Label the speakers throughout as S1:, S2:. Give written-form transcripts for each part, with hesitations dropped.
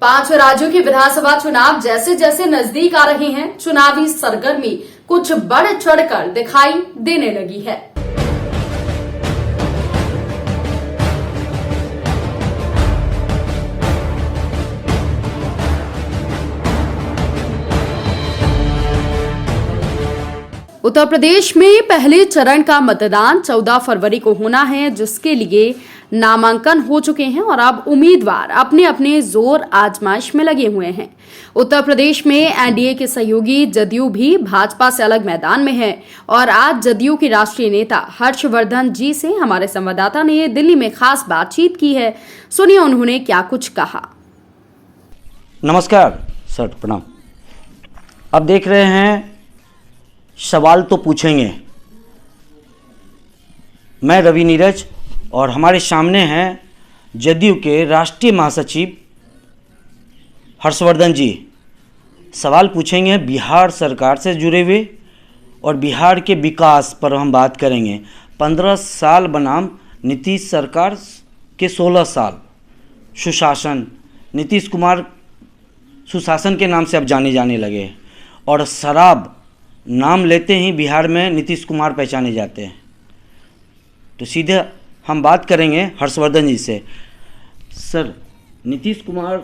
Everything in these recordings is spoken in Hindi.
S1: 5 राज्यों के विधानसभा चुनाव जैसे जैसे नजदीक आ रहे हैं, चुनावी सरगर्मी कुछ बढ़ चढ़कर दिखाई देने लगी है। उत्तर प्रदेश में पहले चरण का मतदान 14 फरवरी को होना है, जिसके लिए नामांकन हो चुके हैं और अब उम्मीदवार अपने अपने जोर आजमाइश में लगे हुए हैं। उत्तर प्रदेश में एनडीए के सहयोगी जदयू भी भाजपा से अलग मैदान में है और आज जदयू के राष्ट्रीय नेता हर्षवर्धन जी से हमारे संवाददाता ने दिल्ली में खास बातचीत की है। सुनिए उन्होंने क्या कुछ कहा।
S2: नमस्कार सर, प्रणाम। अब देख रहे हैं सवाल तो पूछेंगे। मैं रवि नीरज और हमारे सामने हैं जदयू के राष्ट्रीय महासचिव हर्षवर्धन जी। सवाल पूछेंगे बिहार सरकार से जुड़े हुए और बिहार के विकास पर हम बात करेंगे। 15 साल बनाम नीतीश सरकार के 16 साल सुशासन। नीतीश कुमार सुशासन के नाम से अब जाने जाने लगे और शराब नाम लेते ही बिहार में नीतीश कुमार पहचाने जाते हैं। तो सीधे हम बात करेंगे हर्षवर्धन जी से। सर, नीतीश कुमार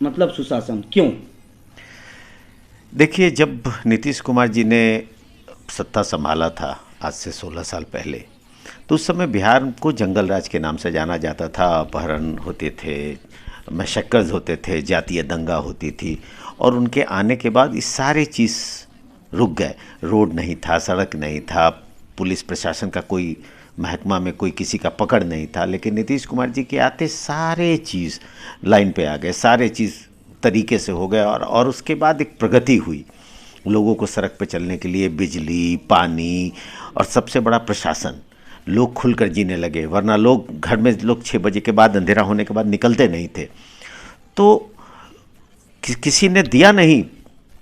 S2: मतलब सुशासन क्यों?
S3: देखिए, जब नीतीश कुमार जी ने सत्ता संभाला था आज से 16 साल पहले, तो उस समय बिहार को जंगल राज के नाम से जाना जाता था। अपहरण होते थे, मशक्कत होते थे, जातीय दंगा होती थी और उनके आने के बाद ये सारे चीज़ रुक गए। रोड नहीं था, सड़क नहीं था, पुलिस प्रशासन का कोई महकमा में कोई किसी का पकड़ नहीं था। लेकिन नीतीश कुमार जी के आते सारे चीज़ लाइन पे आ गए, सारे चीज़ तरीके से हो गए और उसके बाद एक प्रगति हुई। लोगों को सड़क पे चलने के लिए बिजली, पानी और सबसे बड़ा प्रशासन। लोग खुलकर जीने लगे, वरना लोग घर में 6 बजे के बाद, अंधेरा होने के बाद निकलते नहीं थे। तो किसी ने दिया नहीं,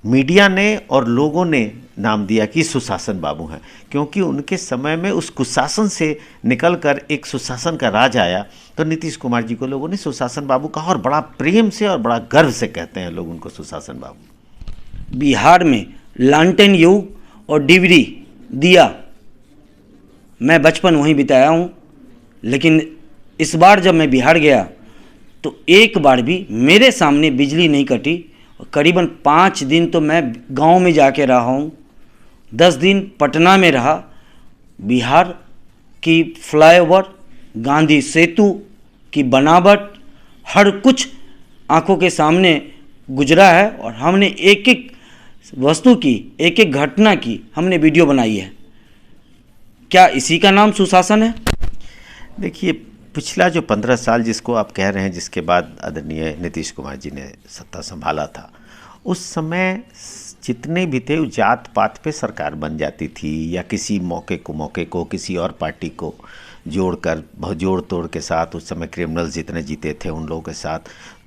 S3: मीडिया ने और लोगों ने नाम दिया कि सुशासन बाबू हैं, क्योंकि उनके समय में उस कुशासन से निकलकर एक सुशासन का राज आया। तो नीतीश कुमार जी को लोगों ने सुशासन बाबू कहा और बड़ा प्रेम से और बड़ा गर्व से कहते हैं लोग उनको सुशासन बाबू।
S2: बिहार में लालटेन युग और डिबरी दिया, मैं बचपन वहीं बिताया हूँ। लेकिन इस बार जब मैं बिहार गया तो एक बार भी मेरे सामने बिजली नहीं कटी। करीबन 5 दिन तो मैं गांव में जाके रहा हूँ, 10 दिन पटना में रहा। बिहार की फ्लाईओवर, गांधी सेतु की बनावट, हर कुछ आंखों के सामने गुजरा है और हमने एक एक वस्तु की, एक एक घटना की हमने वीडियो बनाई है। क्या इसी का नाम सुशासन है?
S3: देखिए, पिछला जो 15 साल जिसको आप कह रहे हैं, जिसके बाद आदरणीय नीतीश कुमार जी ने सत्ता संभाला था, उस समय जितने भी थे जात पात पे सरकार बन जाती थी या किसी मौके को किसी और पार्टी को जोड़कर, बहुत जोड़ तोड़ के साथ, उस समय क्रिमिनल्स जितने जीते थे उन लोगों के साथ,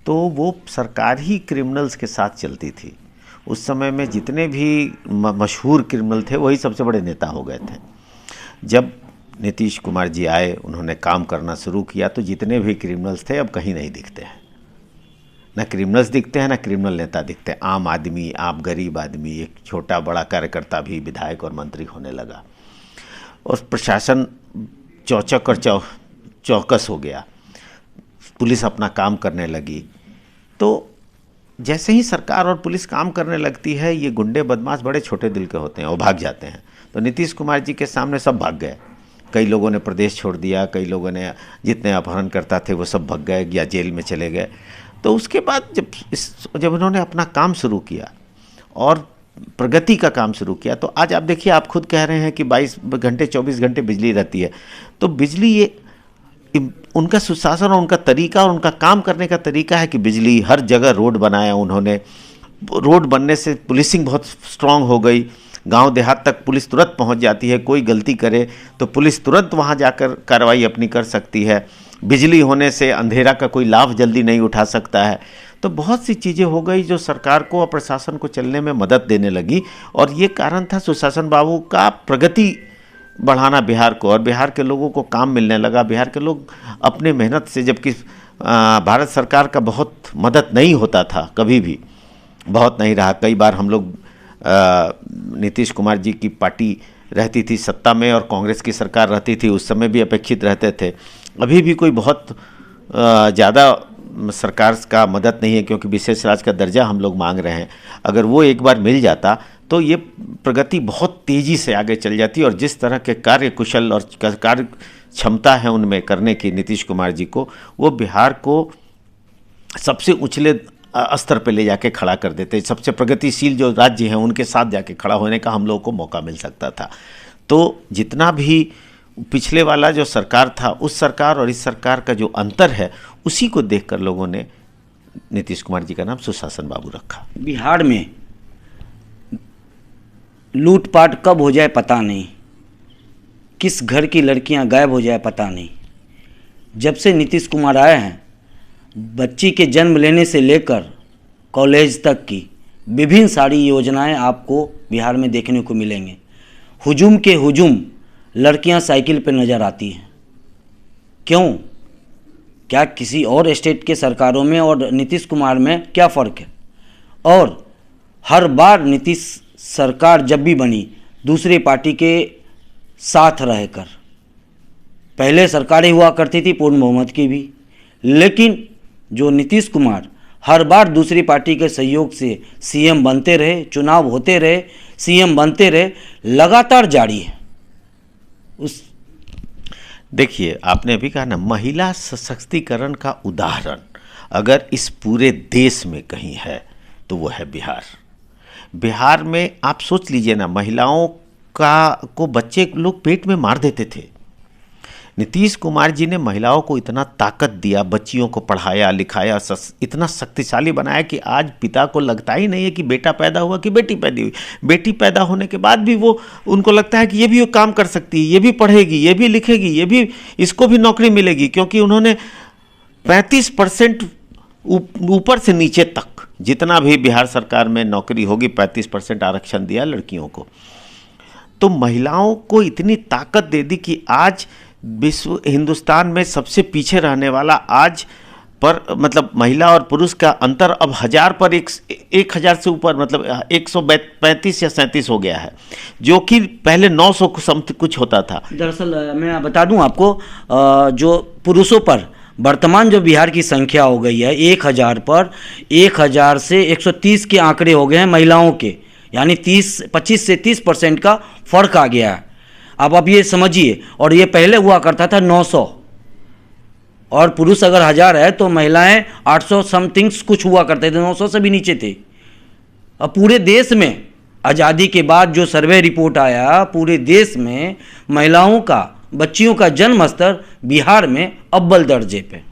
S3: तो वो सरकार ही क्रिमिनल्स के साथ चलती थी। उस समय में जितने भी मशहूर क्रिमिनल थे वही सबसे बड़े नेता हो गए थे। जब नीतीश कुमार जी आए, उन्होंने काम करना शुरू किया, तो जितने भी क्रिमिनल्स थे अब कहीं नहीं दिखते हैं। ना क्रिमिनल्स दिखते हैं, ना क्रिमिनल नेता दिखते हैं। आम आदमी, आप गरीब आदमी, एक छोटा बड़ा कार्यकर्ता भी विधायक और मंत्री होने लगा और प्रशासन चौचक और चौकस हो गया। पुलिस अपना काम करने लगी। तो जैसे ही सरकार और पुलिस काम करने लगती है, ये गुंडे बदमाश बड़े छोटे दिल के होते हैं, वो भाग जाते हैं। तो नीतीश कुमार जी के सामने सब भाग गए। कई लोगों ने प्रदेश छोड़ दिया, कई लोगों ने, जितने अपहरण करता थे वो सब भाग गए या जेल में चले गए। तो उसके बाद जब इन्होंने अपना काम शुरू किया और प्रगति का काम शुरू किया, तो आज आप देखिए, आप खुद कह रहे हैं कि 22 घंटे 24 घंटे बिजली रहती है। तो बिजली, ये उनका सुशासन और उनका तरीका और उनका काम करने का तरीका है कि बिजली, हर जगह रोड बनाया उन्होंने। रोड बनने से पुलिसिंग बहुत स्ट्रांग हो गई। गांव देहात तक पुलिस तुरंत पहुंच जाती है। कोई गलती करे तो पुलिस तुरंत वहां जाकर कार्रवाई अपनी कर सकती है। बिजली होने से अंधेरा का कोई लाभ जल्दी नहीं उठा सकता है। तो बहुत सी चीज़ें हो गई जो सरकार को और प्रशासन को चलने में मदद देने लगी और ये कारण था सुशासन बाबू का प्रगति बढ़ाना बिहार को, और बिहार के लोगों को काम मिलने लगा। बिहार के लोग अपने मेहनत से, जबकि भारत सरकार का बहुत मदद नहीं होता था, कभी भी बहुत नहीं रहा। कई बार हम लोग नीतीश कुमार जी की पार्टी रहती थी सत्ता में और कांग्रेस की सरकार रहती थी, उस समय भी अपेक्षित रहते थे। अभी भी कोई बहुत ज़्यादा सरकार का मदद नहीं है, क्योंकि विशेष राज्य का दर्जा हम लोग मांग रहे हैं। अगर वो एक बार मिल जाता तो ये प्रगति बहुत तेज़ी से आगे चल जाती, और जिस तरह के कार्य कुशल और कार्य क्षमता है उनमें करने की नीतीश कुमार जी को, वो बिहार को सबसे उछले स्तर पे ले जाके खड़ा कर देते। सबसे प्रगतिशील जो राज्य हैं उनके साथ जाके खड़ा होने का हम लोगों को मौका मिल सकता था। तो जितना भी पिछले वाला जो सरकार था, उस सरकार और इस सरकार का जो अंतर है, उसी को देखकर लोगों ने नीतीश कुमार जी का नाम सुशासन बाबू रखा।
S2: बिहार में लूटपाट कब हो जाए पता नहीं, किस घर की लड़कियां गायब हो जाए पता नहीं। जब से नीतीश कुमार आए हैं, बच्ची के जन्म लेने से लेकर कॉलेज तक की विभिन्न सारी योजनाएं आपको बिहार में देखने को मिलेंगे। हुजूम के हुजूम लड़कियां साइकिल पर नज़र आती हैं। क्यों? क्या किसी और स्टेट के सरकारों में और नीतीश कुमार में क्या फ़र्क है? और हर बार नीतीश सरकार जब भी बनी, दूसरी पार्टी के साथ रहकर, पहले सरकारें हुआ करती थी पूर्ण बहुमत की भी, लेकिन जो नीतीश कुमार हर बार दूसरी पार्टी के सहयोग से सीएम बनते रहे, चुनाव होते रहे, सीएम बनते रहे, लगातार जारी है। उस
S3: देखिए, आपने अभी कहा ना, महिला सशक्तिकरण का उदाहरण अगर इस पूरे देश में कहीं है तो वो है बिहार। बिहार में आप सोच लीजिए ना, महिलाओं को बच्चे लोग पेट में मार देते थे। नीतीश कुमार जी ने महिलाओं को इतना ताकत दिया, बच्चियों को पढ़ाया लिखाया, इतना शक्तिशाली बनाया कि आज पिता को लगता ही नहीं है कि बेटा पैदा हुआ कि बेटी पैदा हुई। बेटी पैदा होने के बाद भी वो उनको लगता है कि ये भी काम कर सकती है, ये भी पढ़ेगी, ये भी लिखेगी, ये भी, इसको भी नौकरी मिलेगी, क्योंकि उन्होंने 35% ऊपर से नीचे तक जितना भी बिहार सरकार में नौकरी होगी 35% आरक्षण दिया लड़कियों को। तो महिलाओं को इतनी ताकत दे दी कि आज हिंदुस्तान में सबसे पीछे रहने वाला आज पर, मतलब महिला और पुरुष का अंतर अब 1000 पर 1000 से ऊपर, मतलब 135 या 37 हो गया है, जो कि पहले 900 कुछ होता था।
S2: दरअसल मैं बता दूं आपको, जो पुरुषों पर वर्तमान जो बिहार की संख्या हो गई है 1000 पर, 1000 से 130 के आंकड़े हो गए हैं महिलाओं के, यानी 25 से 30% का फर्क आ गया है। अब आप ये समझिए, और ये पहले हुआ करता था 900, और पुरुष अगर 1000 है तो महिलाएं 800 समथिंग कुछ हुआ करते थे, 900 से भी नीचे थे। अब पूरे देश में आज़ादी के बाद जो सर्वे रिपोर्ट आया, पूरे देश में महिलाओं का, बच्चियों का जन्म स्तर बिहार में अव्वल दर्जे पे।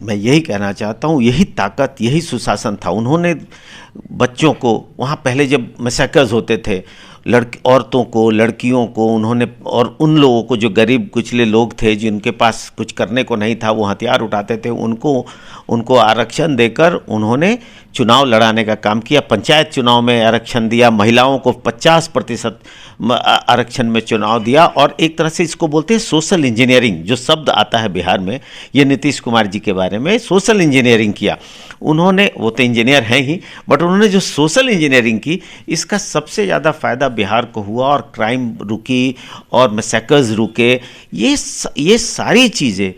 S3: मैं यही कहना चाहता हूँ, यही ताकत, यही सुशासन था। उन्होंने बच्चों को, वहाँ पहले जब मैसेकर्स होते थे, औरतों को, लड़कियों को, उन्होंने, और उन लोगों को जो गरीब कुचले लोग थे जिनके पास कुछ करने को नहीं था, वो हथियार उठाते थे, उनको आरक्षण देकर उन्होंने चुनाव लड़ाने का काम किया। पंचायत चुनाव में आरक्षण दिया, महिलाओं को 50% आरक्षण में चुनाव दिया, और एक तरह से इसको बोलते हैं सोशल इंजीनियरिंग, जो शब्द आता है बिहार में, ये नीतीश कुमार जी के बारे में सोशल इंजीनियरिंग किया उन्होंने। वो तो इंजीनियर हैं ही, बट उन्होंने जो सोशल इंजीनियरिंग की, इसका सबसे ज़्यादा फ़ायदा बिहार को हुआ, और क्राइम रुकी और मैसेकर्स रुके। ये सारी चीज़ें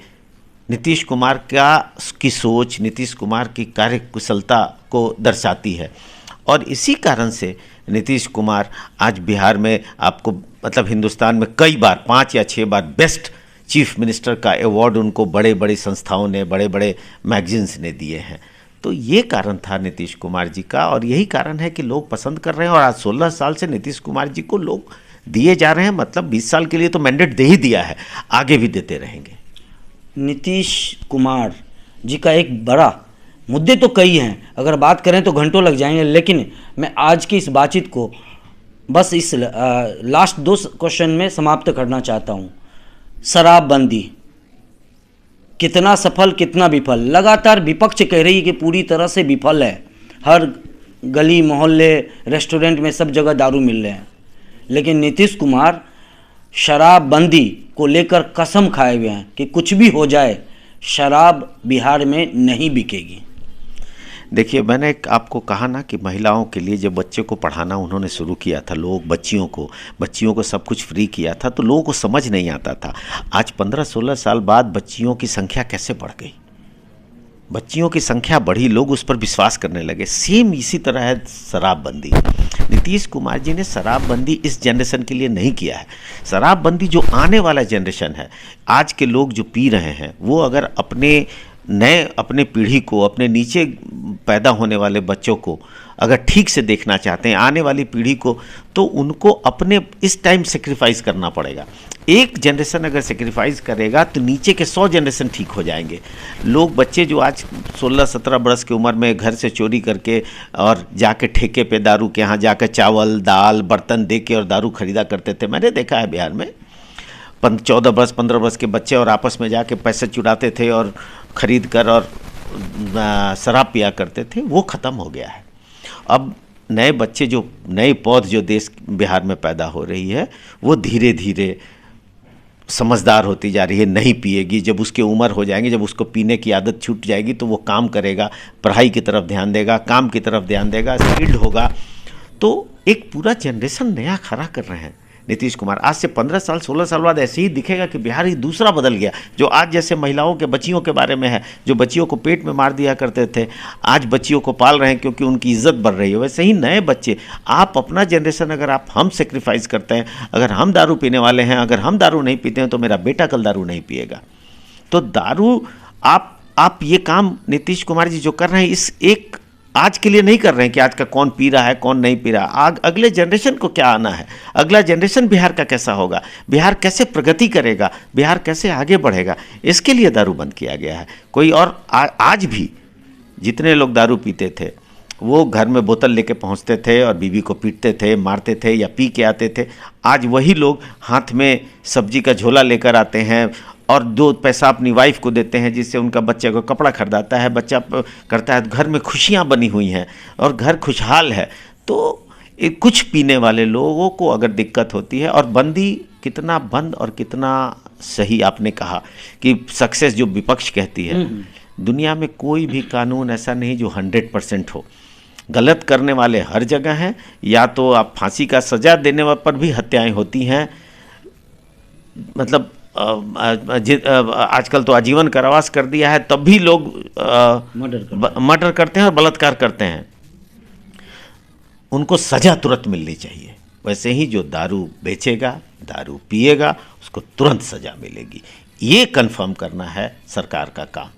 S3: नीतीश कुमार की सोच, नीतीश कुमार की कार्यकुशलता को दर्शाती है। और इसी कारण से नीतीश कुमार आज बिहार में आपको, मतलब हिंदुस्तान में कई बार, 5 या 6 बार बेस्ट चीफ मिनिस्टर का अवार्ड उनको बड़े बड़े संस्थाओं ने, बड़े बड़े मैगजीन्स ने दिए हैं। तो ये कारण था नीतीश कुमार जी का, और यही कारण है कि लोग पसंद कर रहे हैं। और आज 16 साल से नीतीश कुमार जी को लोग दिए जा रहे हैं, मतलब 20 साल के लिए तो मैंडेट दे ही दिया है, आगे भी देते रहेंगे।
S2: नीतीश कुमार जी का एक बड़ा मुद्दे तो कई हैं, अगर बात करें तो घंटों लग जाएंगे, लेकिन मैं आज की इस बातचीत को बस इस लास्ट 2 क्वेश्चन में समाप्त करना चाहता हूँ। शराबबंदी कितना सफल, कितना विफल? लगातार विपक्ष कह रही है कि पूरी तरह से विफल है, हर गली मोहल्ले रेस्टोरेंट में सब जगह दारू मिल रहे हैं, लेकिन नीतीश कुमार शराबबंदी को लेकर कसम खाए हुए हैं कि कुछ भी हो जाए शराब बिहार में नहीं बिकेगी।
S3: देखिए, मैंने आपको कहा ना कि महिलाओं के लिए जब बच्चे को पढ़ाना उन्होंने शुरू किया था, लोग बच्चियों को सब कुछ फ्री किया था, तो लोगों को समझ नहीं आता था। आज 15-16 साल बाद बच्चियों की संख्या कैसे बढ़ गई, बच्चियों की संख्या बढ़ी, लोग उस पर विश्वास करने लगे। सेम इसी तरह है शराबबंदी। नीतीश कुमार जी ने शराबबंदी इस जनरेशन के लिए नहीं किया है। शराबबंदी जो आने वाला जनरेशन है, आज के लोग जो पी रहे हैं, वो अगर अपने पीढ़ी को, अपने नीचे पैदा होने वाले बच्चों को अगर ठीक से देखना चाहते हैं, आने वाली पीढ़ी को, तो उनको अपने इस टाइम सेक्रीफाइस करना पड़ेगा। एक जनरेशन अगर सेक्रीफाइस करेगा तो नीचे के 100 जनरेशन ठीक हो जाएंगे। बच्चे जो आज 16-17 बरस की उम्र में घर से चोरी करके और जाके ठेके पे दारू के यहाँ जाकर चावल दाल बर्तन दे के और दारू खरीदा करते थे, मैंने देखा है बिहार में 14 बरस 15 बरस के बच्चे और आपस में जाके पैसे चुराते थे और ख़रीद कर और शराब पिया करते थे, वो ख़त्म हो गया है। अब नए बच्चे जो नई पौध जो देश बिहार में पैदा हो रही है, वो धीरे धीरे समझदार होती जा रही है, नहीं पिएगी। जब उसकी उम्र हो जाएगी, जब उसको पीने की आदत छूट जाएगी, तो वो काम करेगा, पढ़ाई की तरफ ध्यान देगा, काम की तरफ ध्यान देगा, स्किल्ड होगा। तो एक पूरा जनरेशन नया खड़ा कर रहे हैं नीतीश कुमार। आज से 15 साल 16 साल बाद ऐसे ही दिखेगा कि बिहार ही दूसरा बदल गया। जो आज जैसे महिलाओं के बच्चियों के बारे में है, जो बच्चियों को पेट में मार दिया करते थे, आज बच्चियों को पाल रहे हैं क्योंकि उनकी इज्जत बढ़ रही है। वैसे ही नए बच्चे, आप अपना जनरेशन अगर हम सेक्रीफाइस करते हैं, अगर हम दारू पीने वाले हैं, अगर हम दारू नहीं पीते हैं, तो मेरा बेटा कल दारू नहीं पिएगा। तो दारू आप ये काम नीतीश कुमार जी जो कर रहे हैं, इस एक आज के लिए नहीं कर रहे हैं कि आज का कौन पी रहा है कौन नहीं पी रहा। अगले जनरेशन को क्या आना है, अगला जनरेशन बिहार का कैसा होगा, बिहार कैसे प्रगति करेगा, बिहार कैसे आगे बढ़ेगा, इसके लिए दारू बंद किया गया है। कोई और आज भी जितने लोग दारू पीते थे, वो घर में बोतल लेके पहुंचते थे और बीवी को पीटते थे, मारते थे या पी के आते थे। आज वही लोग हाथ में सब्जी का झोला लेकर आते हैं और 2 पैसा अपनी वाइफ को देते हैं, जिससे उनका बच्चे को कपड़ा खरीदाता है, बच्चा करता है, घर में खुशियां बनी हुई हैं और घर खुशहाल है। तो कुछ पीने वाले लोगों को अगर दिक्कत होती है, और बंदी कितना बंद और कितना सही आपने कहा कि सक्सेस जो विपक्ष कहती है, दुनिया में कोई भी कानून ऐसा नहीं जो 100% हो। गलत करने वाले हर जगह हैं, या तो आप फांसी का सजा देने पर भी हत्याएं होती हैं, मतलब आजकल तो आजीवन कारावास कर दिया है, तब भी लोग मर्डर करते हैं और बलात्कार करते हैं। उनको सजा तुरंत मिलनी चाहिए। वैसे ही जो दारू बेचेगा, दारू पिएगा, उसको तुरंत सजा मिलेगी। ये कंफर्म करना है सरकार का काम।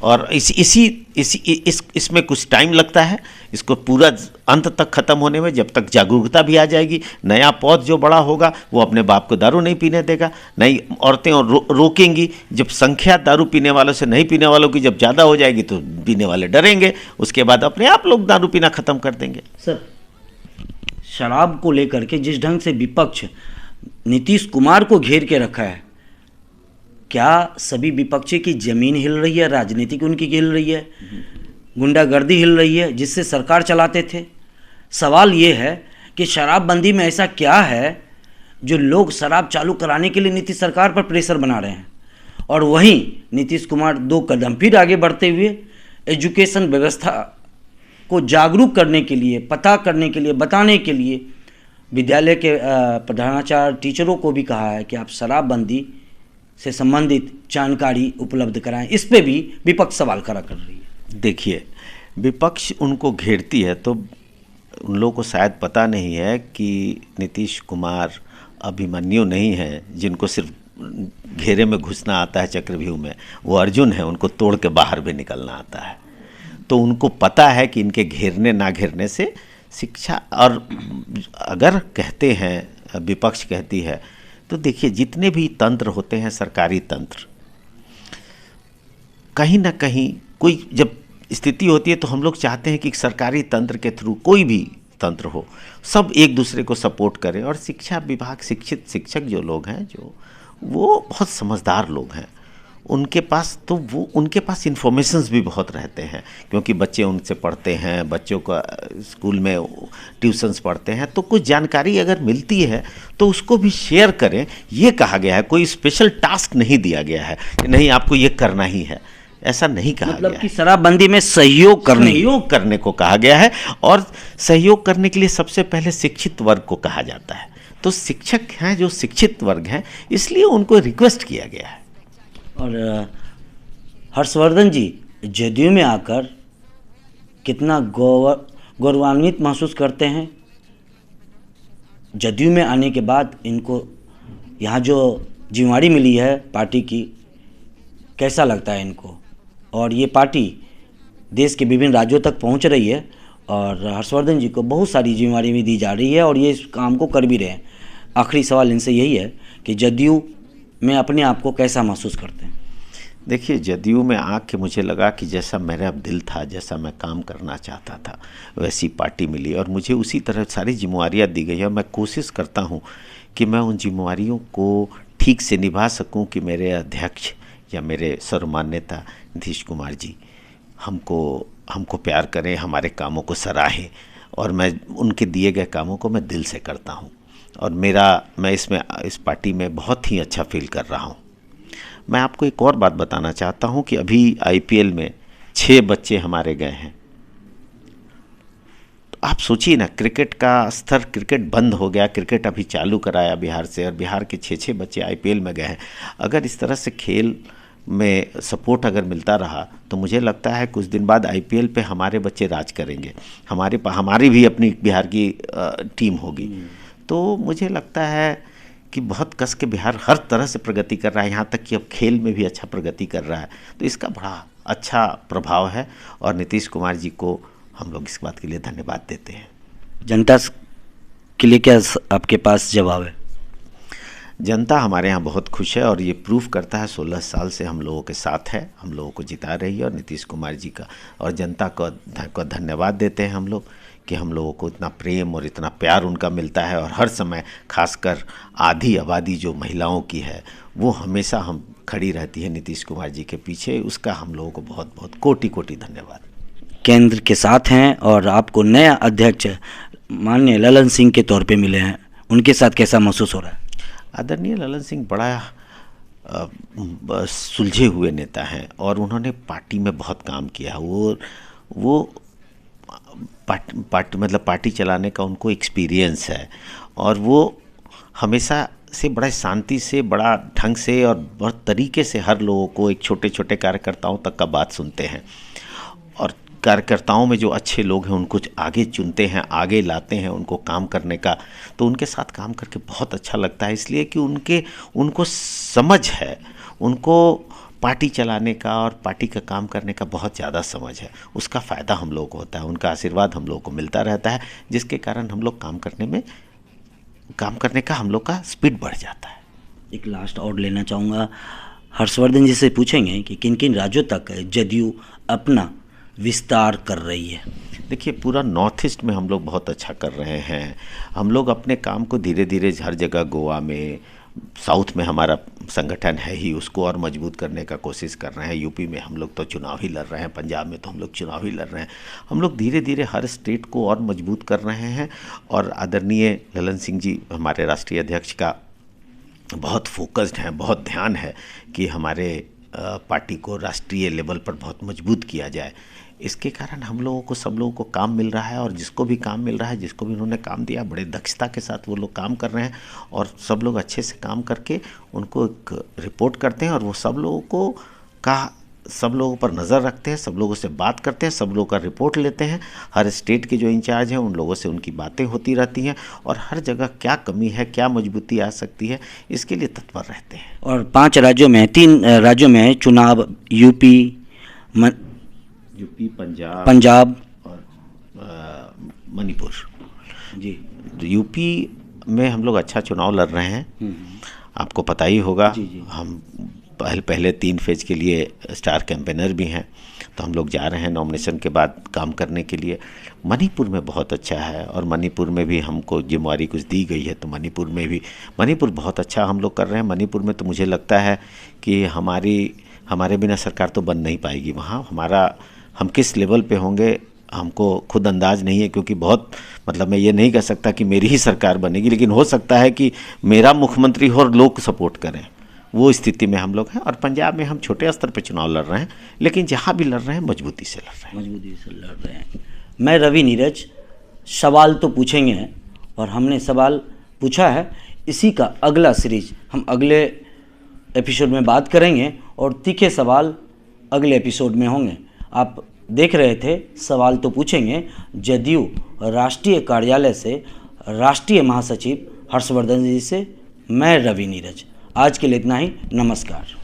S3: और इसमें कुछ टाइम लगता है, इसको पूरा अंत तक ख़त्म होने में। जब तक जागरूकता भी आ जाएगी, नया पौध जो बड़ा होगा वो अपने बाप को दारू नहीं पीने देगा, नई औरतें रोकेंगी। जब संख्या दारू पीने वालों से नहीं पीने वालों की जब ज़्यादा हो जाएगी, तो पीने वाले डरेंगे, उसके बाद अपने आप लोग दारू पीना ख़त्म कर देंगे।
S2: सर, शराब को लेकर के जिस ढंग से विपक्ष नीतीश कुमार को घेर के रखा है, क्या सभी विपक्षी की जमीन हिल रही है, राजनीति उनकी हिल रही है, गुंडागर्दी हिल रही है जिससे सरकार चलाते थे? सवाल ये है कि शराबबंदी में ऐसा क्या है जो लोग शराब चालू कराने के लिए नीतीश सरकार पर प्रेशर बना रहे हैं, और वहीं नीतीश कुमार 2 कदम फिर आगे बढ़ते हुए एजुकेशन व्यवस्था को जागरूक करने के लिए, पता करने के लिए, बताने के लिए विद्यालय के प्रधानाचार्य टीचरों को भी कहा है कि आप शराबबंदी से संबंधित जानकारी उपलब्ध कराएं। इस पे भी विपक्ष सवाल खड़ा कर रही है।
S3: देखिए, विपक्ष उनको घेरती है तो उन लोगों को शायद पता नहीं है कि नीतीश कुमार अभिमन्यु नहीं है जिनको सिर्फ घेरे में घुसना आता है चक्रव्यूह में। वो अर्जुन है, उनको तोड़ के बाहर भी निकलना आता है। तो उनको पता है कि इनके घेरने ना घेरने से शिक्षा, और अगर कहते हैं विपक्ष कहती है, तो देखिए जितने भी तंत्र होते हैं, सरकारी तंत्र, कहीं ना कहीं कोई जब स्थिति होती है तो हम लोग चाहते हैं कि सरकारी तंत्र के थ्रू कोई भी तंत्र हो, सब एक दूसरे को सपोर्ट करें। और शिक्षा विभाग, शिक्षित शिक्षक जो लोग हैं, जो वो बहुत समझदार लोग हैं, उनके पास इन्फॉर्मेशंस भी बहुत रहते हैं, क्योंकि बच्चे उनसे पढ़ते हैं, बच्चों का स्कूल में ट्यूशन्स पढ़ते हैं, तो कुछ जानकारी अगर मिलती है तो उसको भी शेयर करें। ये कहा गया है, कोई स्पेशल टास्क नहीं दिया गया है कि नहीं आपको ये करना ही है, ऐसा नहीं कहा
S2: मतलब
S3: गया
S2: कि
S3: है।
S2: शराबबंदी में सहयोग
S3: करने को कहा गया है, और सहयोग करने के लिए सबसे पहले शिक्षित वर्ग को कहा जाता है। तो शिक्षक हैं जो शिक्षित वर्ग हैं, इसलिए उनको रिक्वेस्ट किया गया है।
S2: और हर्षवर्धन जी जदयू में आकर कितना गौरवान्वित महसूस करते हैं? जदयू में आने के बाद इनको यहाँ जो जिम्मेदारी मिली है पार्टी की, कैसा लगता है इनको? और ये पार्टी देश के विभिन्न राज्यों तक पहुँच रही है और हर्षवर्धन जी को बहुत सारी जिम्मेदारी भी दी जा रही है और ये इस काम को कर भी रहे हैं। आखिरी सवाल इनसे यही है कि जदयू में अपने आप को कैसा महसूस करते हैं?
S3: देखिए, जदयू में आके मुझे लगा कि जैसा मेरा दिल था, जैसा मैं काम करना चाहता था, वैसी पार्टी मिली और मुझे उसी तरह सारी जिम्मेवारियाँ दी गई है। मैं कोशिश करता हूँ कि मैं उन जिम्मेवारियों को ठीक से निभा सकूँ कि मेरे अध्यक्ष या मेरे सर्वमान्यता नीतीश कुमार जी हमको प्यार करें, हमारे कामों को सराहें, और मैं उनके दिए गए कामों को मैं दिल से करता हूँ। और मैं इस पार्टी में बहुत ही अच्छा फील कर रहा हूँ। मैं आपको एक और बात बताना चाहता हूँ कि अभी आईपीएल में 6 बच्चे हमारे गए हैं। तो आप सोचिए ना, क्रिकेट का स्तर, क्रिकेट बंद हो गया, क्रिकेट अभी चालू कराया बिहार से, और बिहार के 6 बच्चे आईपीएल में गए हैं। अगर इस तरह से खेल में सपोर्ट अगर मिलता रहा तो मुझे लगता है कुछ दिन बाद आईपीएल पे हमारे बच्चे राज करेंगे, हमारी भी अपनी बिहार की टीम होगी। तो मुझे लगता है कि बहुत कस के बिहार हर तरह से प्रगति कर रहा है, यहाँ तक कि अब खेल में भी अच्छा प्रगति कर रहा है। तो इसका बड़ा अच्छा प्रभाव है और नीतीश कुमार जी को हम लोग इस बात के लिए धन्यवाद देते हैं।
S2: जनता के लिए क्या आपके पास जवाब है?
S3: जनता हमारे यहाँ बहुत खुश है और ये प्रूफ करता है 16 साल से हम लोगों के साथ है, हम लोगों को जिता रही है। और नीतीश कुमार जी का और जनता को धन्यवाद देते हैं हम लोग कि हम लोगों को इतना प्रेम और इतना प्यार उनका मिलता है। और हर समय खासकर आधी आबादी जो महिलाओं की है वो हमेशा हम खड़ी रहती है नीतीश कुमार जी के पीछे, उसका हम लोगों को बहुत बहुत कोटि कोटि धन्यवाद।
S2: केंद्र के साथ हैं और आपको नया अध्यक्ष माननीय ललन सिंह के तौर पे मिले हैं, उनके साथ कैसा महसूस हो रहा है?
S3: आदरणीय ललन सिंह बड़ा सुलझे हुए नेता हैं और उन्होंने पार्टी में बहुत काम किया। वो पार्टी चलाने का उनको एक्सपीरियंस है और वो हमेशा से बड़ा शांति से, बड़ा ढंग से और बहुत तरीके से हर लोगों को, एक छोटे छोटे कार्यकर्ताओं तक का बात सुनते हैं। और कार्यकर्ताओं में जो अच्छे लोग हैं उनको आगे चुनते हैं, आगे लाते हैं उनको काम करने का। तो उनके साथ काम करके बहुत अच्छा लगता है, इसलिए कि उनको समझ है, उनको पार्टी चलाने का और पार्टी का काम करने का बहुत ज़्यादा समझ है। उसका फ़ायदा हम लोगों को होता है, उनका आशीर्वाद हम लोगों को मिलता रहता है, जिसके कारण हम लोग काम करने का हम लोग का स्पीड बढ़ जाता है।
S2: एक लास्ट और लेना चाहूँगा, हर्षवर्धन जी से पूछेंगे कि किन किन राज्यों तक जदयू अपना विस्तार कर रही है?
S3: देखिए, पूरा नॉर्थ ईस्ट में हम लोग बहुत अच्छा कर रहे हैं। हम लोग अपने काम को धीरे धीरे हर जगह, गोवा में, साउथ में हमारा संगठन है ही, उसको और मजबूत करने का कोशिश कर रहे हैं। यूपी में हम लोग तो चुनाव ही लड़ रहे हैं, पंजाब में तो हम लोग चुनाव ही लड़ रहे हैं। हम लोग धीरे धीरे हर स्टेट को और मजबूत कर रहे हैं। और आदरणीय ललन सिंह जी हमारे राष्ट्रीय अध्यक्ष का बहुत फोकस्ड हैं, बहुत ध्यान है कि हमारे पार्टी को राष्ट्रीय लेवल पर बहुत मजबूत किया जाए। इसके कारण हम लोगों को, सब लोगों को काम मिल रहा है और जिसको भी काम मिल रहा है, जिसको भी उन्होंने काम दिया, बड़े दक्षता के साथ वो लोग काम कर रहे हैं और सब लोग अच्छे से काम करके उनको एक रिपोर्ट करते हैं और वो सब लोगों पर नज़र रखते हैं, सब लोगों से बात करते हैं, सब लोगों का रिपोर्ट लेते हैं। हर स्टेट के जो इंचार्ज हैं उन लोगों से उनकी बातें होती रहती हैं और हर जगह क्या कमी है, क्या मजबूती आ सकती है, इसके लिए तत्पर रहते हैं।
S2: और 5 राज्यों में, 3 राज्यों में चुनाव, यूपी, पंजाब
S3: और मणिपुर
S2: जी।
S3: तो यूपी में हम लोग अच्छा चुनाव लड़ रहे हैं, आपको पता ही होगा।
S2: जी।
S3: हम पहले 3 फेज के लिए स्टार कैंपेनर भी हैं, तो हम लोग जा रहे हैं नॉमिनेशन के बाद काम करने के लिए। मणिपुर में बहुत अच्छा है और मणिपुर में भी हमको जिम्मेवारी कुछ दी गई है, तो मणिपुर बहुत अच्छा हम लोग कर रहे हैं। मणिपुर में तो मुझे लगता है कि हमारे बिना सरकार तो बन नहीं पाएगी। वहाँ हम किस लेवल पे होंगे हमको खुद अंदाज नहीं है, क्योंकि बहुत मतलब मैं ये नहीं कह सकता कि मेरी ही सरकार बनेगी, लेकिन हो सकता है कि मेरा मुख्यमंत्री हो और लोग सपोर्ट करें, वो स्थिति में हम लोग हैं। और पंजाब में हम छोटे स्तर पर चुनाव लड़ रहे हैं, लेकिन जहाँ भी लड़ रहे हैं मजबूती से लड़ रहे हैं।
S2: मजबूती से लड़ रहे हैं। मैं रवि नीरज, सवाल तो पूछेंगे और हमने सवाल पूछा है, इसी का अगला सीरीज हम अगले एपिसोड में बात करेंगे और तीखे सवाल अगले एपिसोड में होंगे। आप देख रहे थे सवाल तो पूछेंगे, जदयू राष्ट्रीय कार्यालय से राष्ट्रीय महासचिव हर्षवर्धन जी से मैं रवि नीरज। आज के लिए इतना ही, नमस्कार।